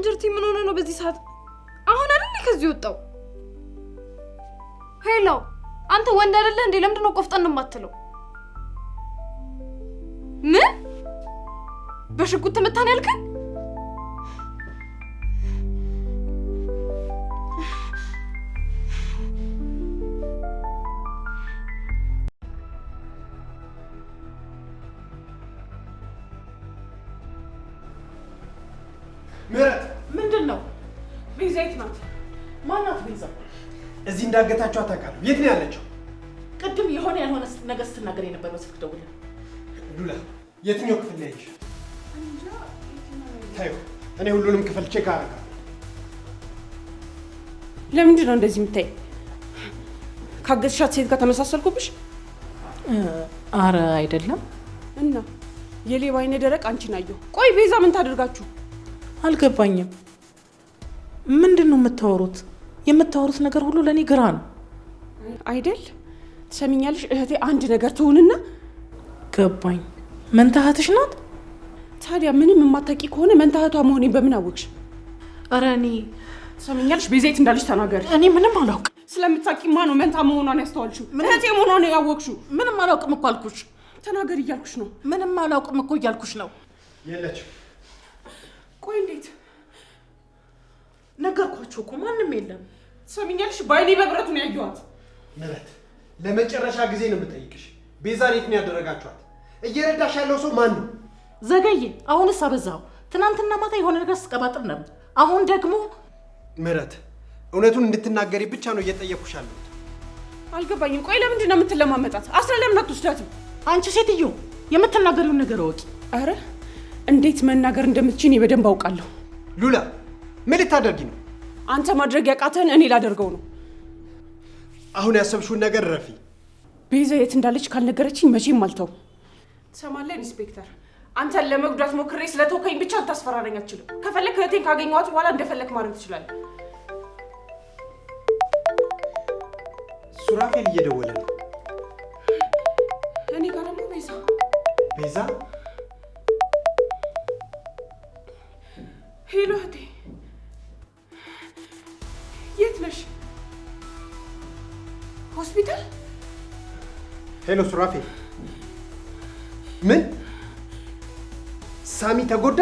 እንጀርቲ ምን ሆነ ነው በዚህ ሰዓት? አሁን አይደል ከዚህ ወጣው? ሄሎ አንተ ወንድ አይደለ እንዴ? ለምንድን ነው ቆፍጠን የማትለው? ምን በሽጉጥ ተመታን ያልከኝ? ምህረት ምንድነው? ቤዛይት ናት። ማናት ቤዛ? እዚህ እንዳገታችሁ አታውቃለሁ። የት ነው ያለችው? ቅድም የሆነ ያልሆነ ነገር ስትናገር የነበረው ስልክ ደውላ። ሉላ የትኛው ክፍል ላይ ነሽ? ታዩ እኔ ሁሉንም ክፍል ቼክ አደርጋለሁ። ለምንድን ነው እንደዚህ የምታይ? ካገትሻት ሴት ጋር ተመሳሰልኩብሽ? አረ አይደለም። እና የሌባ አይነ ደረቅ አንቺን አየሁ። ቆይ ቤዛ ምን ታደርጋችሁ? አልገባኝም። ምንድን ነው የምታወሩት? የምታወሩት ነገር ሁሉ ለኔ ግራ ነው። አይደል ትሰሚኛለሽ? እህቴ አንድ ነገር ትሁንና ገባኝ። መንታህትሽ ናት? ታዲያ ምንም የማታውቂ ከሆነ መንታህቷ መሆኔን በምን አወቅሽ? አረ እኔ ትሰሚኛለሽ? ቤዛይት እንዳለች ተናገሪ። እኔ ምንም አላውቅም። ስለምታውቂማ ነው መንታ መሆኗን ያስተዋልሽው። እህቴ መሆኗን ያወቅሽው። ምንም አላውቅም እኮ አልኩሽ። ተናገሪ እያልኩሽ ነው። ምንም አላውቅም እኮ እያልኩሽ ነው። የለችም። ቆይ እንዴት? ነገርኳችሁ እኮ ማንም የለም። ትሰሚኛለሽ? በአይኔ በብረቱ ነው ያየኋት። ምህረት ለመጨረሻ ጊዜ ነው የምጠይቅሽ። ቤዛን የት ነው ያደረጋችኋት? እየረዳሽ ያለው ሰው ማን ነው? ዘገየ። አሁንስ አበዛው። ትናንትና ማታ የሆነ ነገር ስቀባጥር ነበር። አሁን ደግሞ ምህረት እውነቱን እንድትናገሪ ብቻ ነው እየጠየኩሽ ያለሁት። አልገባኝም። ቆይ ለምንድን ነው የምትለማመጣት? አስራ ለምን አትወስዳትም? አንቺ ሴትዮ የምትናገሪውን ነገር እወቂ። አረ እንዴት መናገር እንደምትችይ በደንብ አውቃለሁ። ሉላ ምን ልታደርጊ ነው? አንተ ማድረግ ያቃተን እኔ ላደርገው ነው። አሁን ያሰብሽውን ነገር ረፊ። ቤዛ የት እንዳለች ካልነገረችኝ መቼም አልተው። ትሰማለህ ኢንስፔክተር? አንተን ለመጉዳት ሞክሬ ስለተወከኝ ብቻ ልታስፈራረኝ አትችልም። ከፈለክ እህቴን ካገኘኋት በኋላ እንደፈለክ ማድረግ ትችላለህ። ሱራፌል እየደወለ ነው። እኔ ጋር ደግሞ ቤዛ ቤዛ ሄሎ እህቴ የት ነሽ? ሆስፒታል? ሄሎ ሱራፌል። ምን ሳሚ ተጎዳ?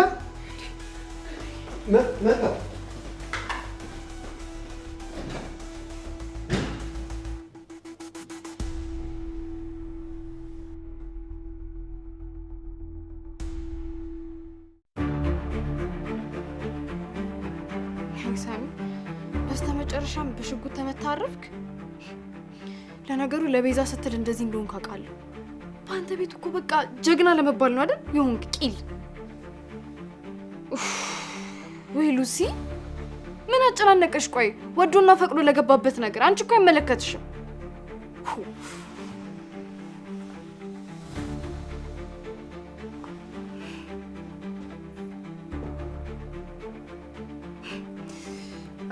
መጣ። ሳሚ በስተመጨረሻም በሽጉጥ ተመታረፍክ። ለነገሩ ለቤዛ ስትል እንደዚህ እንደሆንክ አውቃለሁ። በአንተ ቤት እኮ በቃ ጀግና ለመባል ነው አይደል የሆንክ ቂል። ወይ ሉሲ ምን አጨናነቀሽ? ቆይ ወዶና ፈቅዶ ለገባበት ነገር አንቺ እኮ አይመለከትሽም።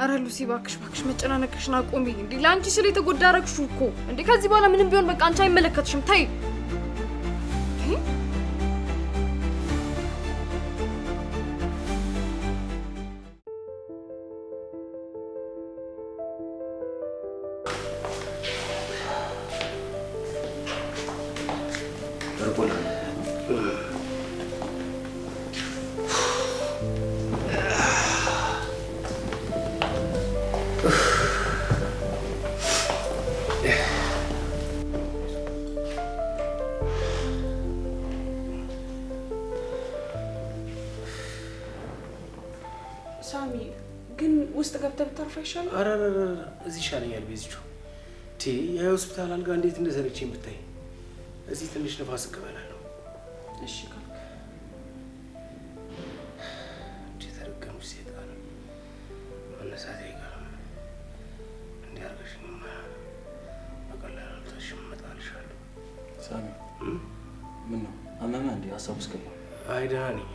አረ ሉሲ ባክሽ መጨናነቅሽን አቆሚ። እንዴ ለአንቺ ስለ የተጎዳ አረግሽው እኮ እንዴ። ከዚህ በኋላ ምንም ቢሆን በቃ አንቺ አይመለከትሽም። ታይ ሳሚ ግን ውስጥ ገብተህ ብታርፍ አይሻልም? ኧረ እዚህ ይሻለኛል። ቤዝቹ የሆስፒታል አልጋ እንዴት እንደሰለቸኝ ብታይ። እዚህ ትንሽ ነፋስ እቀበላለሁ። እሺ ካልክ የተረገምሽ ሴጣን መነሳት አይቀርም። እንዲህ አድርገሽኝማ በቀላሉ አልተሽም። እመጣልሻለሁ። ሳሚ ምን ነው አመመህ እንዴ? ሀሳብ ውስጥ ገባ? አይ ደህና ነኝ።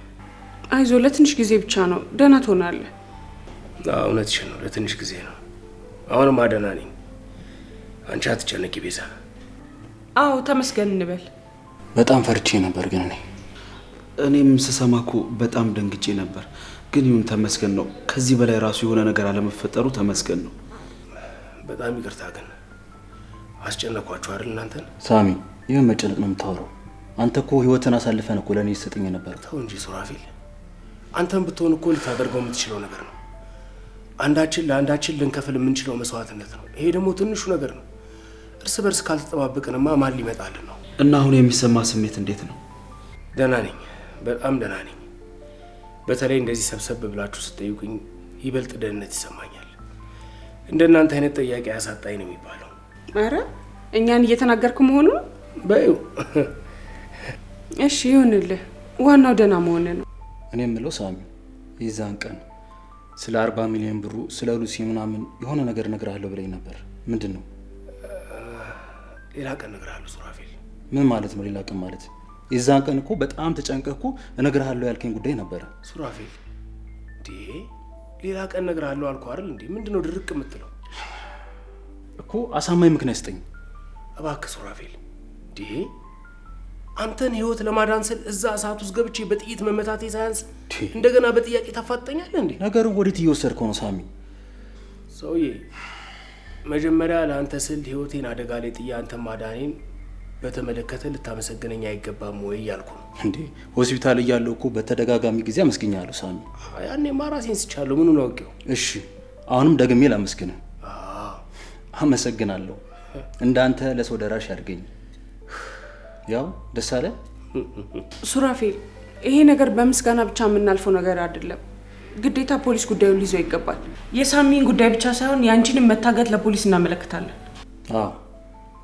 አይዞህ ለትንሽ ጊዜ ብቻ ነው፣ ደህና ትሆናለህ። እውነትሽን ነው፣ ለትንሽ ጊዜ ነው። አሁንም ደህና ነኝ። አንቺ አትጨነቂ ቤዛ። አዎ ተመስገን እንበል። በጣም ፈርቼ ነበር ግን እኔም ስሰማ እኮ በጣም ደንግጬ ነበር። ግን ይሁን ተመስገን ነው። ከዚህ በላይ ራሱ የሆነ ነገር አለመፈጠሩ ተመስገን ነው። በጣም ይቅርታ ግን አስጨነኳችሁ አይደል እናንተን? ሳሚ ይህን መጨነቅ ነው የምታወራው? አንተ እኮ ህይወትን አሳልፈን እኮ ለእኔ ይሰጠኝ ነበር። ተው እንጂ ሱራፌል፣ አንተም ብትሆን እኮ ልታደርገው የምትችለው ነገር ነው። አንዳችን ለአንዳችን ልንከፍል የምንችለው መስዋዕትነት ነው። ይሄ ደግሞ ትንሹ ነገር ነው። እርስ በርስ ካልተጠባበቅንማ ማን ሊመጣልን ነው? እና አሁን የሚሰማ ስሜት እንዴት ነው? ደህና ነኝ፣ በጣም ደህና ነኝ። በተለይ እንደዚህ ሰብሰብ ብላችሁ ስትጠይቁኝ ይበልጥ ደህንነት ይሰማኛል። እንደናንተ አይነት ጥያቄ ያሳጣኝ ነው የሚባለው። ኧረ እኛን እየተናገርኩ መሆኑ በይው። እሺ ይሁንልህ፣ ዋናው ደህና መሆን ነው። እኔ የምለው ሳሚ፣ የዛን ቀን ስለ 40 ሚሊዮን ብሩ ስለ ሉሲ ምናምን የሆነ ነገር እነግርሃለሁ ብለኝ ነበር። ምንድን ነው? ሌላ ቀን እነግርሃለሁ ሱራፌል። ምን ማለት ነው ሌላ ቀን ማለት? የዛን ቀን እኮ በጣም ተጨንቀህ እኮ እነግርሃለሁ ያልከኝ ጉዳይ ነበረ። ሱራፌል እንዴ ሌላ ቀን እነግርሃለሁ አልኩህ አይደል እንዴ? ምንድነው ድርቅ የምትለው? እኮ አሳማኝ ምክንያት ስጠኝ እባክህ ሱራፌል። እንዴ አንተን ህይወት ለማዳን ስል እዛ እሳት ውስጥ ገብቼ በጥይት መመታቴ ሳያንስ እንደገና በጥያቄ ታፋጠኛለህ እንዴ? ነገሩን ወዴት እየወሰድከው ነው ሳሚ? ሰውዬ መጀመሪያ ለአንተ ስል ህይወቴን አደጋ ላይ ጥዬ አንተን ማዳኔን በተመለከተ ልታመሰግነኝ አይገባም ወይ እያልኩ ነው። እንዴ ሆስፒታል እያለሁ እኮ በተደጋጋሚ ጊዜ አመስግኛለሁ ሳሚ። ያኔማ ራሴን ስቻለሁ። ምኑን አውቄው? እሺ አሁንም ደግሜ ላመስግንህ። አመሰግናለሁ። እንዳንተ ለሰው ደራሽ ያድርገኝ። ያው ደስ አለ ሱራፌል፣ ይሄ ነገር በምስጋና ብቻ የምናልፈው ነገር አይደለም። ግዴታ ፖሊስ ጉዳዩን ሊይዘው ይገባል። የሳሚን ጉዳይ ብቻ ሳይሆን ያንቺንም መታገት ለፖሊስ እናመለክታለን። አዎ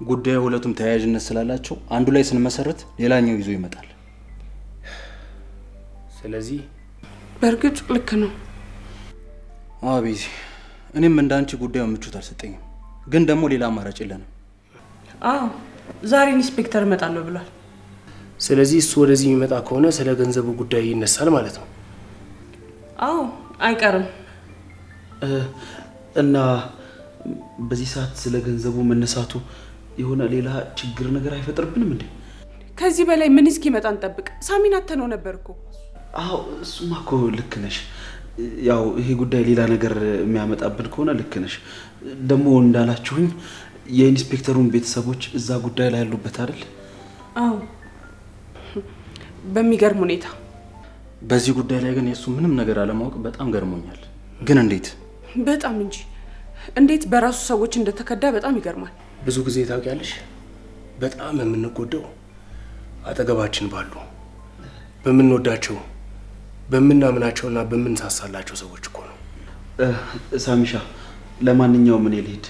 ጉዳዩ ሁለቱም ተያያዥነት ስላላቸው አንዱ ላይ ስንመሰረት ሌላኛው ይዞ ይመጣል። ስለዚህ በእርግጥ ልክ ነው። አዎ ቤዚ፣ እኔም እንዳንቺ ጉዳዩ ምቾት አልሰጠኝም፣ ግን ደግሞ ሌላ አማራጭ የለንም። አዎ ዛሬ ኢንስፔክተር እመጣለሁ ብሏል። ስለዚህ እሱ ወደዚህ የሚመጣ ከሆነ ስለ ገንዘቡ ጉዳይ ይነሳል ማለት ነው። አዎ አይቀርም። እና በዚህ ሰዓት ስለ ገንዘቡ መነሳቱ የሆነ ሌላ ችግር ነገር አይፈጥርብንም እንዴ? ከዚህ በላይ ምን እስኪመጣ እንጠብቅ? ሳሚን አተነው ነበር እኮ። አዎ እሱማ እኮ ልክ ነሽ። ያው ይሄ ጉዳይ ሌላ ነገር የሚያመጣብን ከሆነ ልክ ነሽ። ደግሞ እንዳላችሁኝ የኢንስፔክተሩን ቤተሰቦች እዛ ጉዳይ ላይ ያሉበት አይደል? አዎ በሚገርም ሁኔታ። በዚህ ጉዳይ ላይ ግን የእሱ ምንም ነገር አለማወቅ በጣም ገርሞኛል። ግን እንዴት? በጣም እንጂ እንዴት በራሱ ሰዎች እንደተከዳ በጣም ይገርማል። ብዙ ጊዜ ታውቂያለሽ፣ በጣም የምንጎዳው አጠገባችን ባሉ በምንወዳቸው በምናምናቸውና በምንሳሳላቸው ሰዎች እኮ ነው። ሳሚሻ፣ ለማንኛውም እኔ ልሂድ።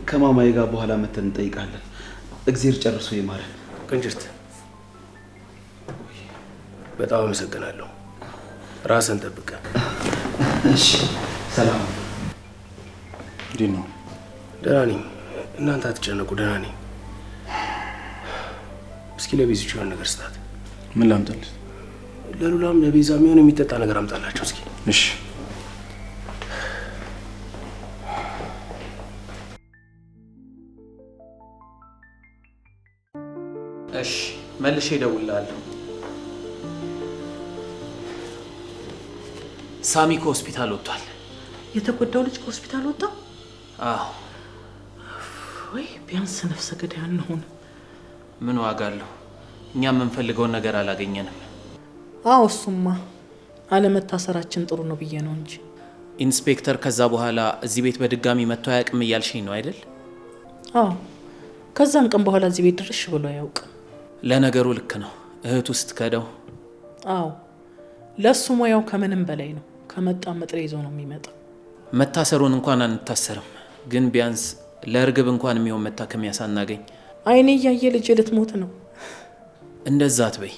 ከማማዬ ጋር በኋላ መተን እንጠይቃለን። እግዜር ጨርሶ ይማረን። ቅንጅት፣ በጣም አመሰግናለሁ። ራስን ጠብቀ። እሺ፣ ሰላም። እንዴት ነው? ደህና ነኝ። እናንተ አትጨነቁ፣ ደህና ነኝ። እስኪ ለቤዚቹ የሆነ ነገር ስጣት። ምን ላምጣልህ? ለሉላም ለቤዛም የሆነ የሚጠጣ ነገር አምጣላቸው እስኪ። እሺ። እሺ መልሼ እደውልልሃለሁ። ሳሚ ከሆስፒታል ወጥቷል። የተጎዳው ልጅ ከሆስፒታል ወጣ? አዎ። ወይ ቢያንስ ነፍሰ ገዳይ አንሆን። ምን ዋጋ አለው? እኛ የምንፈልገውን ነገር አላገኘንም። አዎ እሱማ አለመታሰራችን ጥሩ ነው ብዬ ነው እንጂ። ኢንስፔክተር ከዛ በኋላ እዚህ ቤት በድጋሚ መጥቶ አያውቅም እያልሽኝ ነው አይደል? አዎ ከዛን ቀን በኋላ እዚህ ቤት ድርሽ ብሎ አያውቅም። ለነገሩ ልክ ነው። እህቱ ስትከደው። አዎ ለሱ ሙያው ከምንም በላይ ነው። ከመጣ መጥሬ ይዞ ነው የሚመጣው። መታሰሩን እንኳን አንታሰርም፣ ግን ቢያንስ ለእርግብ እንኳን የሚሆን መታከሚያ ሳናገኝ። አይኔ እያየ ልጅ ልትሞት ነው። እንደዛ አትበይ።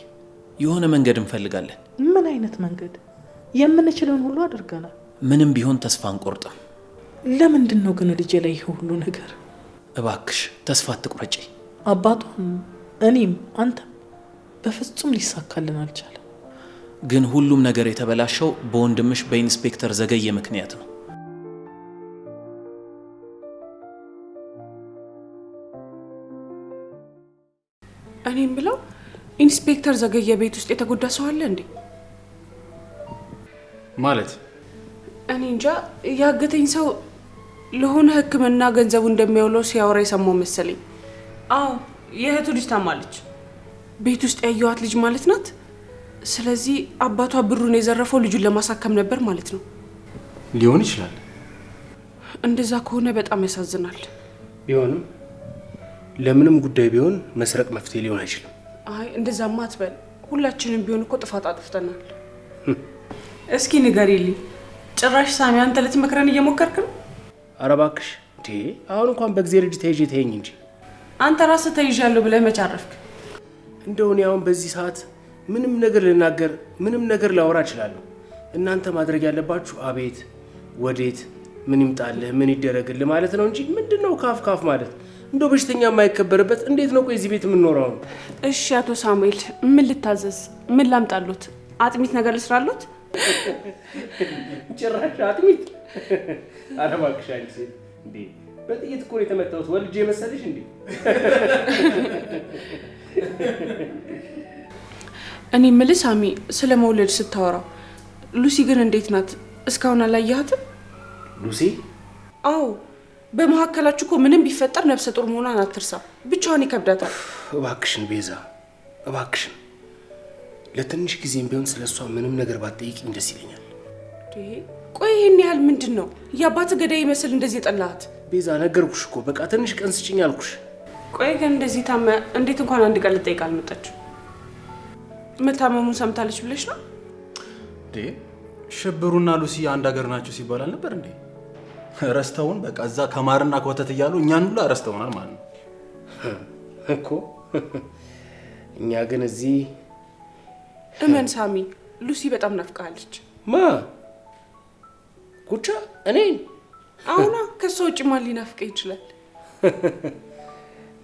የሆነ መንገድ እንፈልጋለን። ምን አይነት መንገድ? የምንችለውን ሁሉ አድርገናል። ምንም ቢሆን ተስፋ አንቆርጥም። ለምንድን ነው ግን ልጄ ላይ ይሄ ሁሉ ነገር? እባክሽ ተስፋ አትቁረጪ። አባቷም እኔም አንተም በፍጹም ሊሳካልን አልቻለም። ግን ሁሉም ነገር የተበላሸው በወንድምሽ በኢንስፔክተር ዘገየ ምክንያት ነው። እኔም ብለው ኢንስፔክተር ዘገየ ቤት ውስጥ የተጎዳ ሰው አለ እንዴ? ማለት እኔ እንጃ ያገተኝ ሰው ለሆነ ሕክምና ገንዘቡ እንደሚያውለው ሲያወራ የሰማው መሰለኝ። አዎ የእህቱ ልጅ ታማለች። ቤት ውስጥ ያየዋት ልጅ ማለት ናት። ስለዚህ አባቷ ብሩን የዘረፈው ልጁን ለማሳከም ነበር ማለት ነው። ሊሆን ይችላል። እንደዛ ከሆነ በጣም ያሳዝናል። ቢሆንም ለምንም ጉዳይ ቢሆን መስረቅ መፍትሄ ሊሆን አይችልም። አይ እንደዛማ አትበል። ሁላችንም ቢሆን እኮ ጥፋት አጥፍተናል። እስኪ ንገሪልኝ፣ ጭራሽ ሳሚ አንተ ልትመክረን እየሞከርክ ነው? ኧረ እባክሽ እንዴ! አሁን እንኳን በእግዚአብሔር ልጅ ተይዤ ተይኝ እንጂ አንተ ራስህ ተይዣለሁ ብለህ መች አረፍክ? እንደው እኔ አሁን በዚህ ሰዓት ምንም ነገር ልናገር፣ ምንም ነገር ላወራ እችላለሁ። እናንተ ማድረግ ያለባችሁ አቤት፣ ወዴት፣ ምን ይምጣልህ፣ ምን ይደረግልህ ማለት ነው እንጂ ምንድነው ካፍ ካፍ ማለት? እንደው በሽተኛ የማይከበርበት እንዴት ነው? ቆይ እዚህ ቤት የምንኖረው? እሺ አቶ ሳሙኤል ምን ልታዘዝ? ምን ላምጣሉት? አጥሚት ነገር ልስራሉት? ጭራሽ አጥሚት? ኧረ እባክሽ አንቺ ሴት እንዴ! በጥይት እኮ ነው የተመታሁት። ወልጄ መሰለሽ እንዴ? እኔ የምልህ ሳሚ፣ ስለ መውለድ ስታወራ ሉሲ ግን እንዴት ናት? እስካሁን አላየሃትም? ሉሲ? አዎ በመካከላችሁ እኮ ምንም ቢፈጠር ነፍሰ ጡር መሆኗን አትርሳ። ብቻዋን ይከብዳታል። እባክሽን ቤዛ፣ እባክሽን ለትንሽ ጊዜም ቢሆን ስለሷ ምንም ነገር ባትጠይቂኝ ደስ ይለኛል። ቆይ ይሄን ያህል ምንድን ነው? የአባት ገዳይ ይመስል እንደዚህ የጠላሃት? ቤዛ ነገርኩሽ እኮ በቃ ትንሽ ቀን ስጭኝ አልኩሽ። ቆይ ግን እንደዚህ ታመ እንዴት እንኳን አንድ ቀን ልጠይቅ አልመጣችም? መታመሙን ሰምታለች ብለሽ ነው እንዴ? ሽብሩና ሉሲ አንድ ሀገር ናቸው ሲባል አልነበር እንዴ? ረስተውን በቃ እዛ ከማርና ከወተት እያሉ እኛን ሁሉ ረስተውናል ማለት ነው እኮ። እኛ ግን እዚህ እመን ሳሚ፣ ሉሲ በጣም ናፍቃለች። ማ ኩቻ? እኔን? አሁና ከሷ ውጭ ማን ሊናፍቀኝ ይችላል?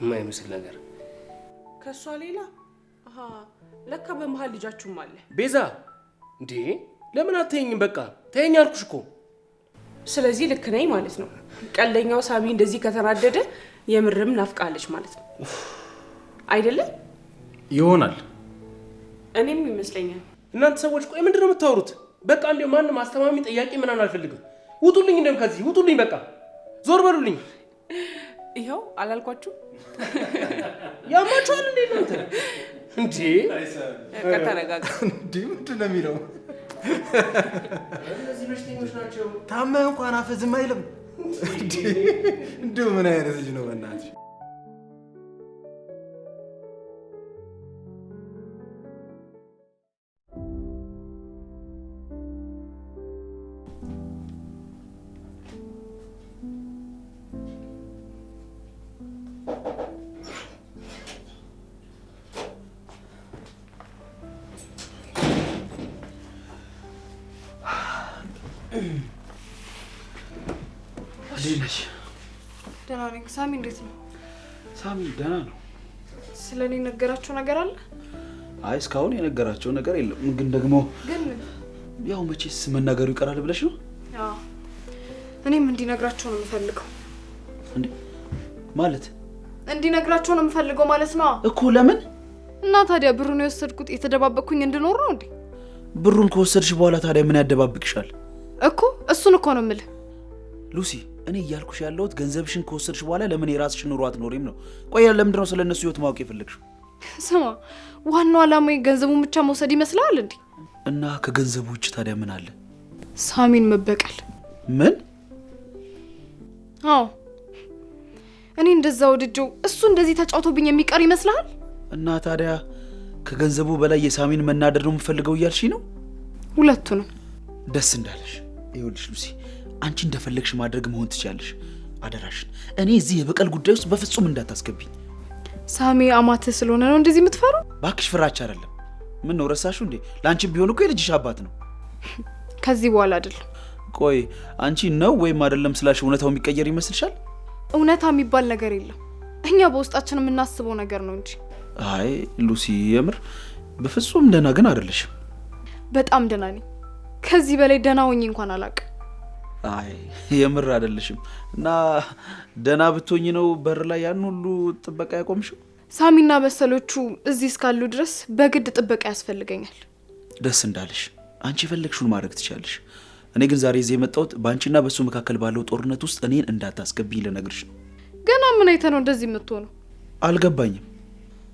የማይመስል ነገር። ከሷ ሌላ? አሃ ለካ በመሃል ልጃችሁም አለ። ቤዛ እንዴ ለምን አትተኝም? በቃ ተይኝ አልኩሽ እኮ። ስለዚህ ልክ ነኝ ማለት ነው። ቀልደኛው ሳሚ እንደዚህ ከተናደደ የምርም ናፍቃለች ማለት ነው አይደለም? ይሆናል። እኔም ይመስለኛል። እናንተ ሰዎች ቆይ ምንድን ነው የምታወሩት? በቃ እንደው ማንም አስተማሚ ጥያቄ ምናምን አልፈልግም። ውጡልኝ፣ እንደም ከዚህ ውጡልኝ። በቃ ዞር በሉልኝ። ይኸው አላልኳችሁ? ያማችኋል እንዴ እናንተ? እንዴ ከተረጋጋ እንዴ ምንድን ነው የሚለው? እነዚህ በሽተኞች ናቸው። ታመህ እንኳን አፍህ ዝም አይልም እንዴ? እንደው ምን አይነት ልጅ ነው በእናትሽ? እንዴት ነሽ? ደህና ነኝ። ሳሚ እንዴት ነው? ሳሚ ደህና ነው። ስለ እኔ ነገራቸው ነገር አለ? አይ እስካሁን የነገራቸው ነገር የለም። ግን ደግሞ ያው መቼስ መናገሩ ይቀራል ብለሽ ነው? አዎ እኔም እንዲነግራቸው ነው የምፈልገው። እንዴ ማለት? እንዲነግራቸው ነው የምፈልገው ማለት ነው እኮ። ለምን? እና ታዲያ ብሩን የወሰድኩት የተደባበቅኩኝ እንድኖር ነው እንዴ? ብሩን ከወሰድሽ በኋላ ታዲያ ምን ያደባብቅሻል? እኮ እሱን እኮ ነው የምልህ። ሉሲ እኔ እያልኩሽ ያለሁት ገንዘብሽን ከወሰድሽ በኋላ ለምን የራስሽን ኑሮ አትኖሪም ነው። ቆይ ለምንድን ነው ስለ እነሱ ህይወት ማወቅ የፈለግሽው? ስማ ዋናው ዓላማዬ ገንዘቡን ብቻ መውሰድ ይመስላል እንዴ? እና ከገንዘቡ ውጭ ታዲያ ምን አለ? ሳሚን መበቀል። ምን? አዎ እኔ እንደዛ ወድጄው እሱ እንደዚህ ተጫውቶብኝ የሚቀር ይመስልሃል? እና ታዲያ ከገንዘቡ በላይ የሳሚን መናደድ ነው የምፈልገው እያልሽ ነው? ሁለቱንም። ደስ እንዳለሽ። ይኸውልሽ ሉሲ አንቺ እንደፈለግሽ ማድረግ መሆን ትችያለሽ። አደራሽን እኔ እዚህ የበቀል ጉዳይ ውስጥ በፍጹም እንዳታስገቢኝ። ሳሚ አማትህ ስለሆነ ነው እንደዚህ የምትፈራው? ባክሽ ፍራቻ አይደለም። ምን ነው ረሳሽው እንዴ? ለአንቺም ቢሆን እኮ የልጅሽ አባት ነው። ከዚህ በኋላ አይደለም። ቆይ አንቺ ነው ወይም አይደለም ስላሽ እውነታው የሚቀየር ይመስልሻል? እውነታ የሚባል ነገር የለም። እኛ በውስጣችን የምናስበው ነገር ነው እንጂ። አይ ሉሲ የምር በፍጹም ደህና ግን አይደለሽም። በጣም ደህና ነኝ። ከዚህ በላይ ደህና ሆኜ እንኳን አላውቅም። አይ የምር አይደለሽም። እና ደህና ብትሆኚ ነው በር ላይ ያን ሁሉ ጥበቃ ያቆምሽው? ሳሚና መሰሎቹ እዚህ እስካሉ ድረስ በግድ ጥበቃ ያስፈልገኛል። ደስ እንዳለሽ። አንቺ የፈለግሽውን ማድረግ ትችላለሽ። እኔ ግን ዛሬ እዚህ የመጣሁት በአንቺና በእሱ መካከል ባለው ጦርነት ውስጥ እኔን እንዳታስገብኝ ልነግርሽ ነው። ገና ምን አይተህ ነው እንደዚህ የምትሆነው? አልገባኝም።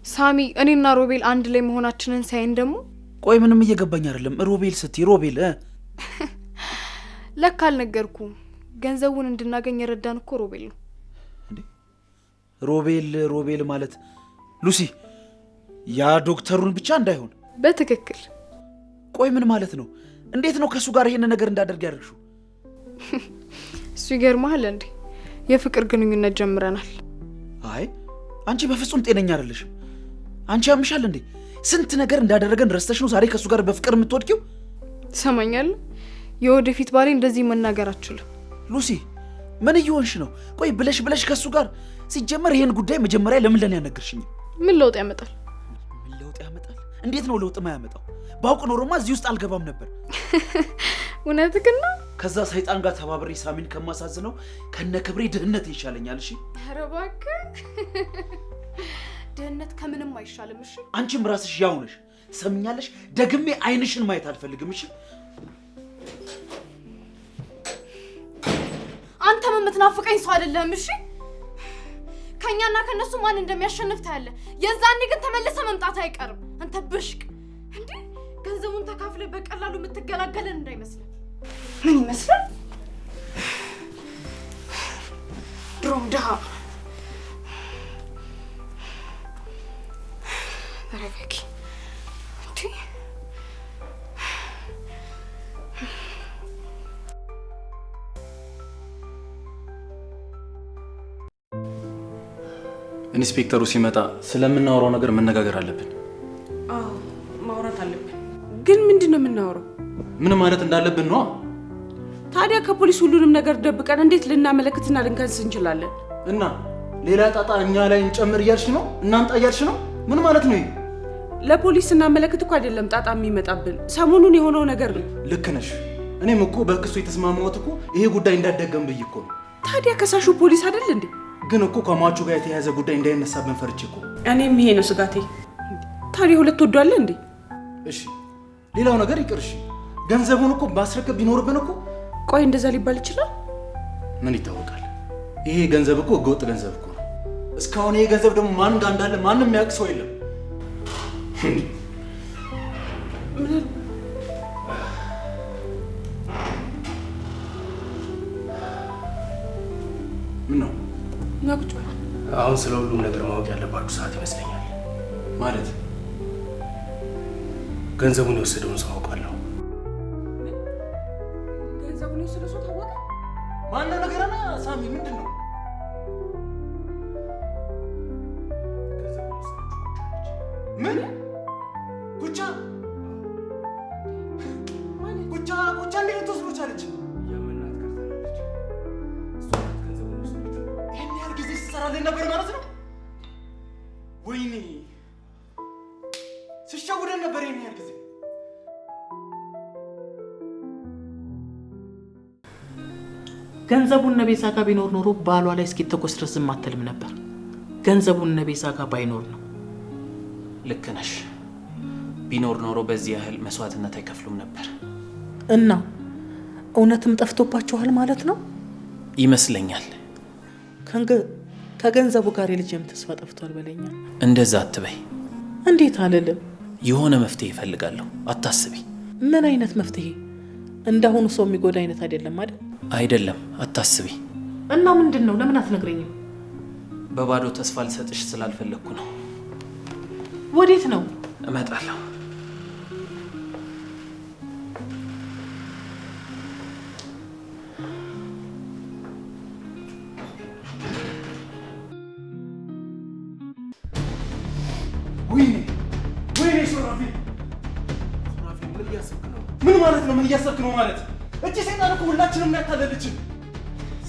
ሳሚ እኔና ሮቤል አንድ ላይ መሆናችንን ሳይን ደግሞ ቆይ ምንም እየገባኝ አይደለም። ሮቤል ስትይ ሮቤል ለካ አልነገርኩም። ገንዘቡን እንድናገኝ የረዳን እኮ ሮቤል ነው። እንዴ ሮቤል ማለት ሉሲ ያ ዶክተሩን ብቻ እንዳይሆን? በትክክል። ቆይ ምን ማለት ነው? እንዴት ነው ከሱ ጋር ይሄን ነገር እንዳደርግ ያደርግሽው? እሱ ይገርማል እንዴ የፍቅር ግንኙነት ጀምረናል። አይ አንቺ በፍጹም ጤነኛ አይደለሽም። አንቺ ያምሻል እንዴ? ስንት ነገር እንዳደረገን ረስተሽ ነው ዛሬ ከሱ ጋር በፍቅር የምትወድቂው? ሰማኛለህ? የወደፊት ባሌ እንደዚህ መናገር አትችልም። ሉሲ ምን እየሆንሽ ነው? ቆይ ብለሽ ከሱ ጋር ሲጀመር ይሄን ጉዳይ መጀመሪያ ለምን ለኔ ያነገርሽኝ? ምን ለውጥ ያመጣል? ምን ለውጥ ያመጣል? እንዴት ነው ለውጥ ማያመጣው? ባውቅ ኖሮማ እዚህ ውስጥ አልገባም ነበር። እውነትህን ነው። ከዛ ሰይጣን ጋር ተባብሬ ሳሚን ከማሳዝነው ከነ ክብሬ ድህነት ይሻለኛል። እሺ ኧረ እባክህ ድህነት ከምንም አይሻልም። እሺ አንቺም ራስሽ ያው ነሽ። ትሰምኛለሽ? ደግሜ አይንሽን ማየት አልፈልግም። እሺ አንተም የምትናፍቀኝ ሰው አይደለም። እሺ ከኛና ከነሱ ማን እንደሚያሸንፍ ታያለህ። የዛኔ ግን ተመለሰ መምጣት አይቀርም። አንተ ብሽቅ እንዴ ገንዘቡን ተካፍለ በቀላሉ የምትገላገለን እንዳይመስልህ። ምን ይመስላል? ድሮም ድሃ። ተረጋጊ እንዴ። ኢንስፔክተሩ ሲመጣ ስለምናወራው ነገር መነጋገር አለብን። አዎ ማውራት አለብን። ግን ምንድነው የምናወራው? ምን ማለት እንዳለብን ነው። ታዲያ ከፖሊስ ሁሉንም ነገር ደብቀን እንዴት ልናመለክትና ልንከስ እንችላለን? እና ሌላ ጣጣ እኛ ላይ እንጨምር እያልሽ ነው? እናምጣ እያልሽ ነው? ምን ማለት ነው? ለፖሊስ ስናመለክት እኮ አይደለም ጣጣ የሚመጣብን፣ ሰሞኑን የሆነው ነገር ነው። ልክ ነሽ። እኔም እኮ በክሱ የተስማማሁት እኮ ይሄ ጉዳይ እንዳይደገም ብዬ እኮ ነው። ታዲያ ከሳሹ ፖሊስ አይደል እንዴ? ግን እኮ ከሟቹ ጋር የተያያዘ ጉዳይ እንዳይነሳብን ፈርቼ እኮ። እኔም ይሄ ነው ስጋቴ። ታዲያ ሁለት ወዷለ እንዴ? እሺ ሌላው ነገር ይቅር። እሺ ገንዘቡን እኮ ማስረከብ ቢኖርብን እኮ። ቆይ እንደዛ ሊባል ይችላል? ምን ይታወቃል? ይሄ ገንዘብ እኮ ህገወጥ ገንዘብ እኮ ነው። እስካሁን ይሄ ገንዘብ ደግሞ ማን ጋር እንዳለ ማንም የሚያውቅ ሰው የለም። ምን ነው? አሁን ስለ ሁሉም ነገር ማወቅ ያለባችሁ ሰዓት ይመስለኛል። ማለት ገንዘቡን የወሰደውን ሰው አውቃለሁ። ገንዘቡን የወሰደው ሰው ታወቀ? ማነው? ነገርና ሳሚ ምንድን ነው? ምን ጉቻ እንዴት ልትወስዶ ቻለች? ይህን ያህል ጊዜ ስትሰራልኝ ነበር ማለት ነው? ወይኔ ስሸውደን ነበር ይህን ያህል ጊዜ። ገንዘቡን ነቤዛ ጋር ቢኖር ኖሮ ባሏ ላይ እስኪተኮስ ድረስ ዝም አትልም ነበር። ገንዘቡን ነቤዛ ጋር ባይኖር ነው። ልክ ነሽ። ቢኖር ኖሮ በዚህ ያህል መስዋዕትነት አይከፍሉም ነበር። እና እውነትም ጠፍቶባችኋል ማለት ነው? ይመስለኛል። ከገንዘቡ ጋር የልጅም ተስፋ ጠፍቷል በለኛ። እንደዛ አትበይ። እንዴት አልልም። የሆነ መፍትሄ እፈልጋለሁ። አታስቢ። ምን አይነት መፍትሄ? እንዳሁኑ ሰው የሚጎዳ አይነት አይደለም አይደል? አይደለም፣ አታስቢ። እና ምንድን ነው? ለምን አትነግረኝም? በባዶ ተስፋ ልሰጥሽ ስላልፈለግኩ ነው። ወዴት ነው? እመጣለሁ። ወይኔ ሱራፌል፣ ምን እያሰብክ ነው? ምን ማለት ነው? ምን እያሰብክ ነው ማለት? እቺ ሰይጣን እኮ ሁላችንም ነው ያታለለችን።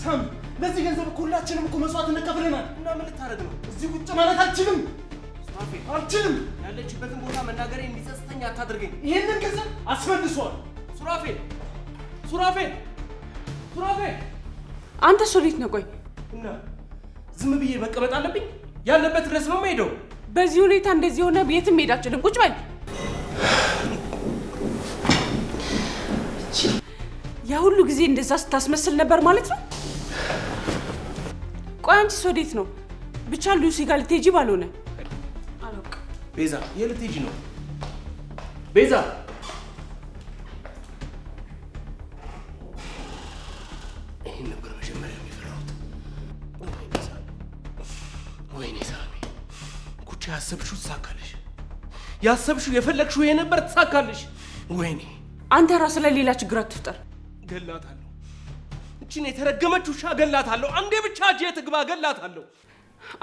ሳሚ፣ ለዚህ ገንዘብ እኮ ሁላችንም እኮ መስዋዕት እንከፍለናል። እና ምን ልታደርግ ነው? እዚህ ቁጭ ማለት አልችልም። ሱራፌል፣ አልችልም። ያለችበትን ቦታ መናገሬ እንዲጸጽተኝ አታድርገኝ። ይሄንን ገንዘብ አስመልሷል። ሱራፌል፣ አንተ ሶሊት ነው? ቆይ እና ዝም ብዬ መቀመጥ አለብኝ? ያለበት ድረስ ነው የምሄደው። በዚህ ሁኔታ እንደዚህ ሆነ የትም መሄድ አልችልም። ቁጭ በል። ያ ሁሉ ጊዜ እንደዛ ስታስመስል ነበር ማለት ነው? ቆይ አንቺስ ወዴት ነው? ብቻ ሉሲ ጋር ልትሄጂ ባልሆነ አላውቅም። ቤዛ የት ልትሄጂ ነው? ቤዛ ይህን ነበር መጀመሪያ የሚፈራሁት። ወይኔ ሳሚ ጉቺ ያሰብሽው ትሳካለሽ። ያሰብሽው የፈለግሽው ይሄ ነበር ትሳካለሽ። ወይኔ አንተ ራስህ ላይ ሌላ ችግር አትፍጠር። ገላታለሁ። እቺን የተረገመች ውሻ ገላታለሁ። አንዴ ብቻ እጄ ትግባ ገላታለሁ።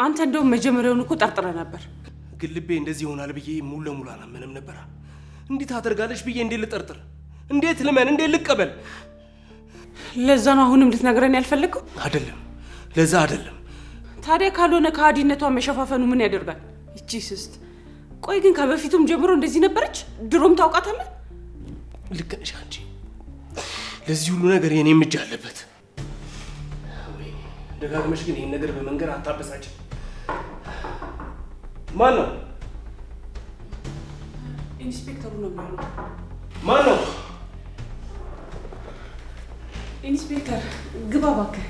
አንተ እንደውም መጀመሪያውን እኮ ጠርጥረህ ነበር። ግን ልቤ እንደዚህ ይሆናል ብዬ ሙሉ ለሙሉ አላመንም ነበር። እንዴት አደርጋለሽ ብዬ እንዴት ልጠርጥር? እንዴት ልመን? እንዴት ልቀበል? ለዛ ነው አሁንም ልትነግረን ያልፈለገው? አይደለም፣ ለዛ አይደለም። ታዲያ ካልሆነ ከሃዲነቷን መሸፋፈኑ ምን ያደርጋል? እቺ ስስት። ቆይ ግን ከበፊቱም ጀምሮ እንደዚህ ነበረች? ድሮም ታውቃታለህ? ልክ ነሽ አንቺ። ለዚህ ሁሉ ነገር የኔም እጅ አለበት። ደጋግመሽ ግን ይህን ነገር በመንገር አታበሳጭ። ማን ነው? ኢንስፔክተሩ ነው የሚሆነው። ማን ነው? ኢንስፔክተር ግባ እባክህ።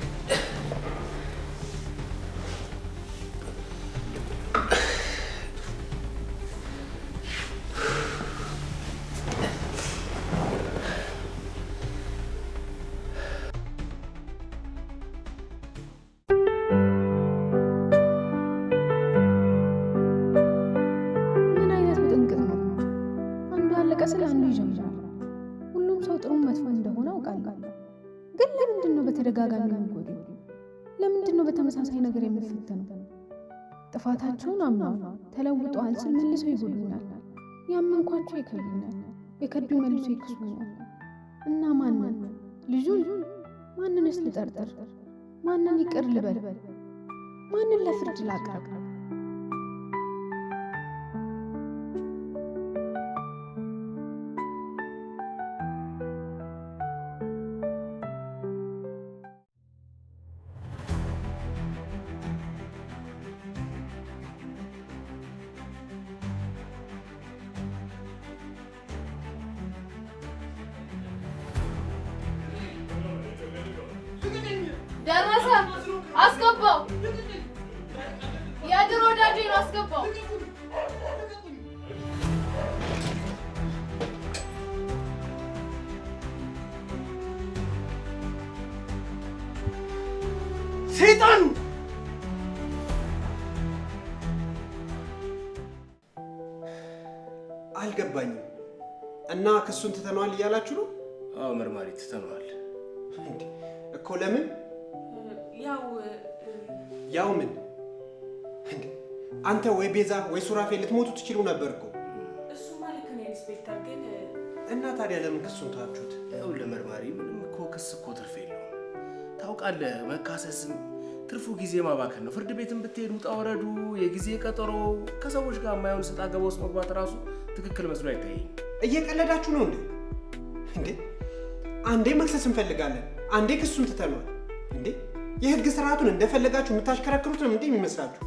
በተደጋጋሚ የሚጎዱ ለምንድን ነው በተመሳሳይ ነገር የሚፈተነው? ጥፋታቸውን አምነው ተለውጠዋል ስል መልሰው ይጎዱኛል። ያመንኳቸው ይከዱኛል፣ የከዱኝ መልሶ ይክሱኛል። እና ማንን? ልጁን? ማንንስ ልጠርጥር? ማንን ይቅር ልበል? ማንን ለፍርድ ላቅርብ? ደረሰ። አስገባው። የድሮ ወዳጄ ነው። አስገባው። ሰይጣን! አልገባኝም። እና ክሱን ትተነዋል እያላችሁ ነው? አዎ መርማሪ ትተነዋል እኮ። ለምን? ያው ምን? አንተ ወይ ቤዛ ወይ ሱራፌል ልትሞቱ ትችሉ ነበር እኮ። እሱማ ልክ ነው ኢንስፔክተር። ግን እና ታዲያ ለምን ክሱን ታችሁት? ያው ለመርማሪ ምንም እኮ ክስ እኮ ትርፍ የለውም ታውቃለህ። መካሰስም ትርፉ ጊዜ ማባከን ነው። ፍርድ ቤትም ብትሄዱ ውጣ ወረዱ፣ የጊዜ ቀጠሮ፣ ከሰዎች ጋር የማይሆን ሰጣ ገባ ውስጥ መግባት ራሱ ትክክል መስሎ አይታየኝም። እየቀለዳችሁ ነው እንዴ? አንዴ መክሰስ እንፈልጋለን፣ አንዴ ክሱን ትተነዋል እንዴ? የህግ ስርዓቱን እንደፈለጋችሁ የምታሽከረክሩት ነው እንዴ የሚመስላችሁ?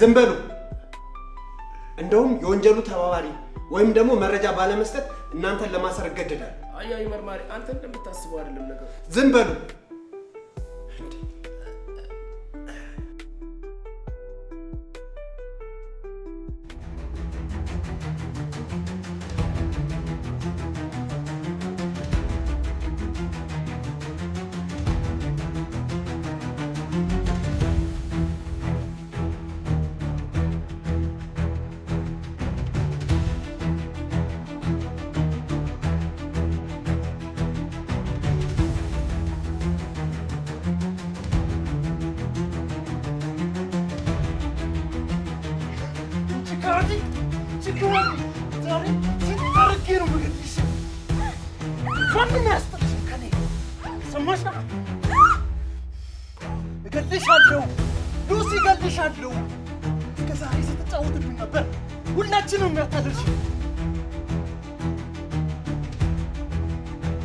ዝም በሉ። እንደውም የወንጀሉ ተባባሪ ወይም ደግሞ መረጃ ባለመስጠት እናንተን ለማሰር እገደዳለሁ። አይ መርማሪ፣ አንተ እንደምታስበው አይደለም ነገር። ዝም በሉ። እገልሻለሁ ሉሲ፣ እገልሻለሁ። እስከ ዛሬ ስትጫወትብኝ ነበር። ሁላችንም ያታለልሽ